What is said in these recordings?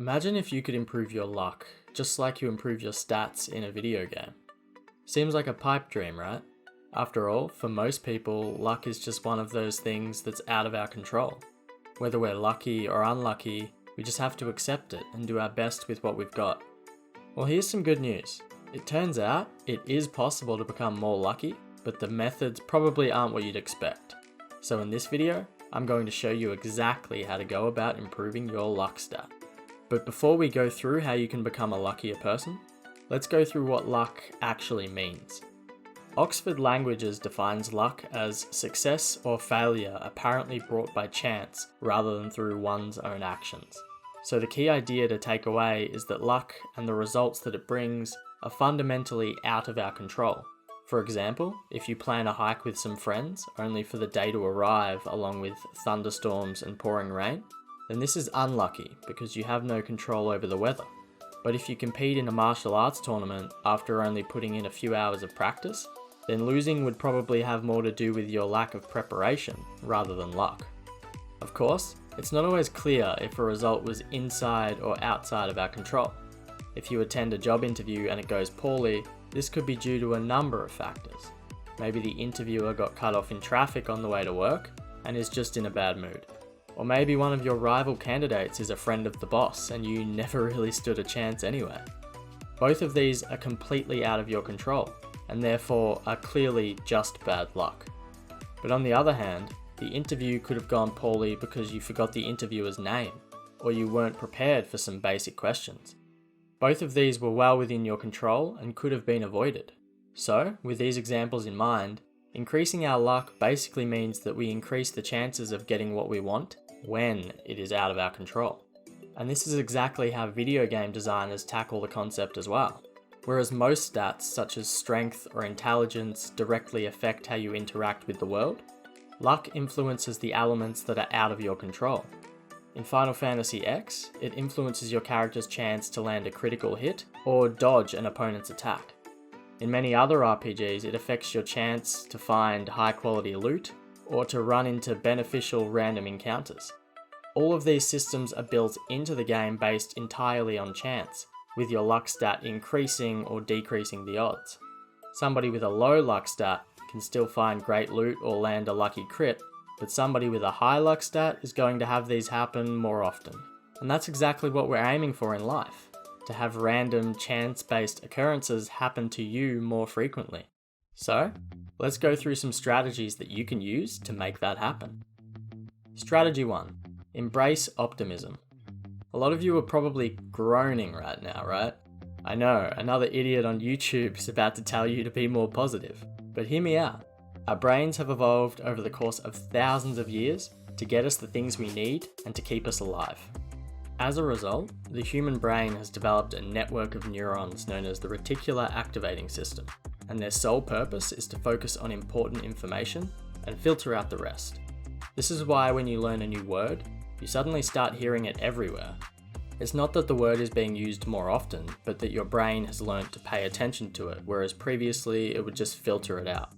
Imagine if you could improve your luck, just like you improve your stats in a video game. Seems like a pipe dream, right? After all, for most people, luck is just one of those things that's out of our control. Whether we're lucky or unlucky, we just have to accept it and do our best with what we've got. Well, here's some good news. It turns out it is possible to become more lucky, but the methods probably aren't what you'd expect. So in this video, I'm going to show you exactly how to go about improving your luck stat. But before we go through how you can become a luckier person, let's go through what luck actually means. Oxford Languages defines luck as success or failure apparently brought by chance rather than through one's own actions. So the key idea to take away is that luck and the results that it brings are fundamentally out of our control. For example, if you plan a hike with some friends only for the day to arrive along with thunderstorms and pouring rain, then this is unlucky because you have no control over the weather. But if you compete in a martial arts tournament after only putting in a few hours of practice, then losing would probably have more to do with your lack of preparation rather than luck. Of course, it's not always clear if a result was inside or outside of our control. If you attend a job interview and it goes poorly, this could be due to a number of factors. Maybe the interviewer got cut off in traffic on the way to work and is just in a bad mood. Or maybe one of your rival candidates is a friend of the boss and you never really stood a chance anyway. Both of these are completely out of your control and therefore are clearly just bad luck. But on the other hand, the interview could have gone poorly because you forgot the interviewer's name or you weren't prepared for some basic questions. Both of these were well within your control and could have been avoided. So, with these examples in mind, increasing our luck basically means that we increase the chances of getting what we want when it is out of our control. And this is exactly how video game designers tackle the concept as well. Whereas most stats such as strength or intelligence directly affect how you interact with the world, luck influences the elements that are out of your control. In Final Fantasy X, it influences your character's chance to land a critical hit or dodge an opponent's attack. In many other RPGs, it affects your chance to find high quality loot or to run into beneficial random encounters. All of these systems are built into the game based entirely on chance, with your luck stat increasing or decreasing the odds. Somebody with a low luck stat can still find great loot or land a lucky crit, but somebody with a high luck stat is going to have these happen more often. And that's exactly what we're aiming for in life, to have random chance-based occurrences happen to you more frequently. So, let's go through some strategies that you can use to make that happen. Strategy 1. Embrace optimism. A lot of you are probably groaning right now, right? I know, another idiot on YouTube is about to tell you to be more positive. But hear me out. Our brains have evolved over the course of thousands of years to get us the things we need and to keep us alive. As a result, the human brain has developed a network of neurons known as the reticular activating system, and their sole purpose is to focus on important information and filter out the rest. This is why when you learn a new word, you suddenly start hearing it everywhere. It's not that the word is being used more often, but that your brain has learnt to pay attention to it, whereas previously it would just filter it out.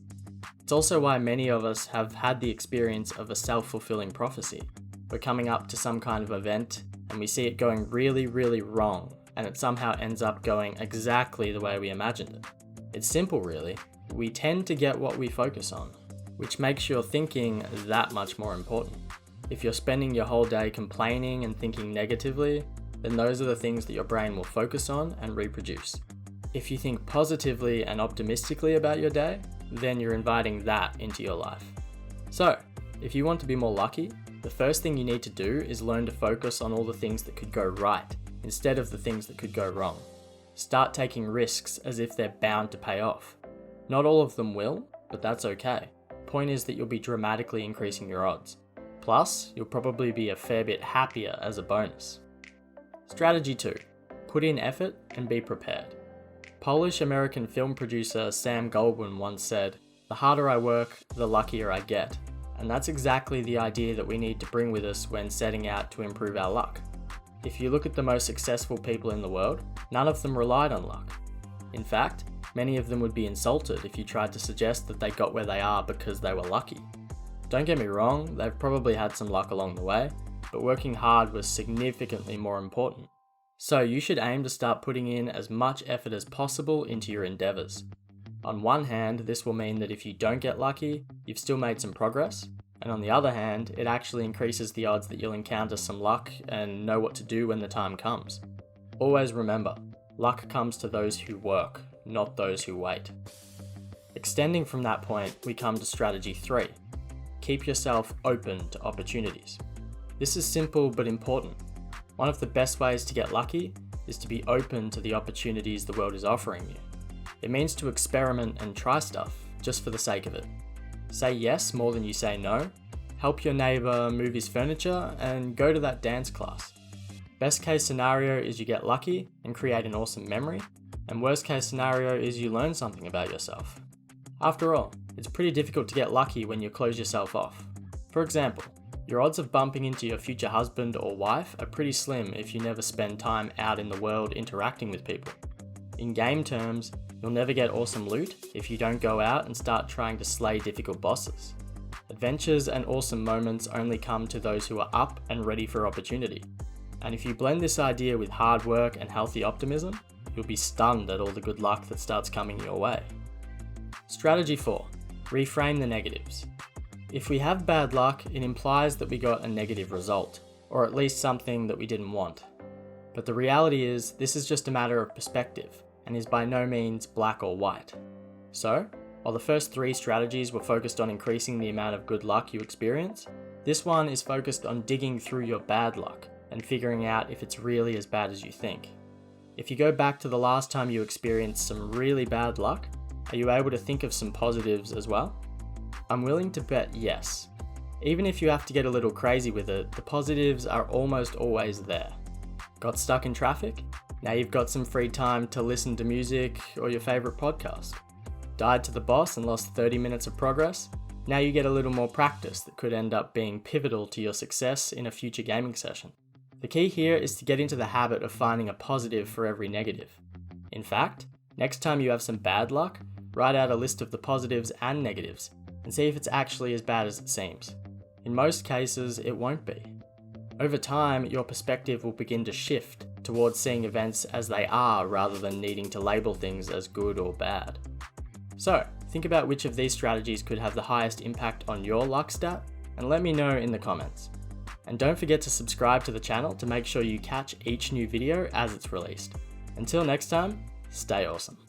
It's also why many of us have had the experience of a self-fulfilling prophecy. We're coming up to some kind of event and we see it going really, really wrong, and it somehow ends up going exactly the way we imagined it. It's simple really. We tend to get what we focus on, which makes your thinking that much more important. If you're spending your whole day complaining and thinking negatively, then those are the things that your brain will focus on and reproduce. If you think positively and optimistically about your day, then you're inviting that into your life. So, if you want to be more lucky, the first thing you need to do is learn to focus on all the things that could go right, instead of the things that could go wrong. Start taking risks as if they're bound to pay off. Not all of them will, but that's okay. Point is that you'll be dramatically increasing your odds. Plus, you'll probably be a fair bit happier as a bonus. Strategy 2. Put in effort and be prepared. Polish-American film producer Sam Goldwyn once said, "The harder I work, the luckier I get." And that's exactly the idea that we need to bring with us when setting out to improve our luck. If you look at the most successful people in the world, none of them relied on luck. In fact, many of them would be insulted if you tried to suggest that they got where they are because they were lucky. Don't get me wrong, they've probably had some luck along the way, but working hard was significantly more important. So you should aim to start putting in as much effort as possible into your endeavours. On one hand, this will mean that if you don't get lucky, you've still made some progress, and on the other hand, it actually increases the odds that you'll encounter some luck and know what to do when the time comes. Always remember, luck comes to those who work, not those who wait. Extending from that point, we come to strategy 3. Keep yourself open to opportunities. This is simple but important. One of the best ways to get lucky is to be open to the opportunities the world is offering you. It means to experiment and try stuff, just for the sake of it. Say yes more than you say no, help your neighbour move his furniture, and go to that dance class. Best case scenario is you get lucky and create an awesome memory, and worst case scenario is you learn something about yourself. After all, it's pretty difficult to get lucky when you close yourself off. For example, your odds of bumping into your future husband or wife are pretty slim if you never spend time out in the world interacting with people. In game terms, you'll never get awesome loot if you don't go out and start trying to slay difficult bosses. Adventures and awesome moments only come to those who are up and ready for opportunity. And if you blend this idea with hard work and healthy optimism, you'll be stunned at all the good luck that starts coming your way. Strategy 4. Reframe the negatives. If we have bad luck, it implies that we got a negative result, or at least something that we didn't want. But the reality is, this is just a matter of perspective, and is by no means black or white. So, while the first 3 strategies were focused on increasing the amount of good luck you experience, this one is focused on digging through your bad luck and figuring out if it's really as bad as you think. If you go back to the last time you experienced some really bad luck, are you able to think of some positives as well? I'm willing to bet yes. Even if you have to get a little crazy with it, the positives are almost always there. Got stuck in traffic? Now you've got some free time to listen to music or your favourite podcast. Died to the boss and lost 30 minutes of progress? Now you get a little more practice that could end up being pivotal to your success in a future gaming session. The key here is to get into the habit of finding a positive for every negative. In fact, next time you have some bad luck, write out a list of the positives and negatives and see if it's actually as bad as it seems. In most cases, it won't be. Over time, your perspective will begin to shift towards seeing events as they are rather than needing to label things as good or bad. So, think about which of these strategies could have the highest impact on your luck stat and let me know in the comments. And don't forget to subscribe to the channel to make sure you catch each new video as it's released. Until next time, stay awesome.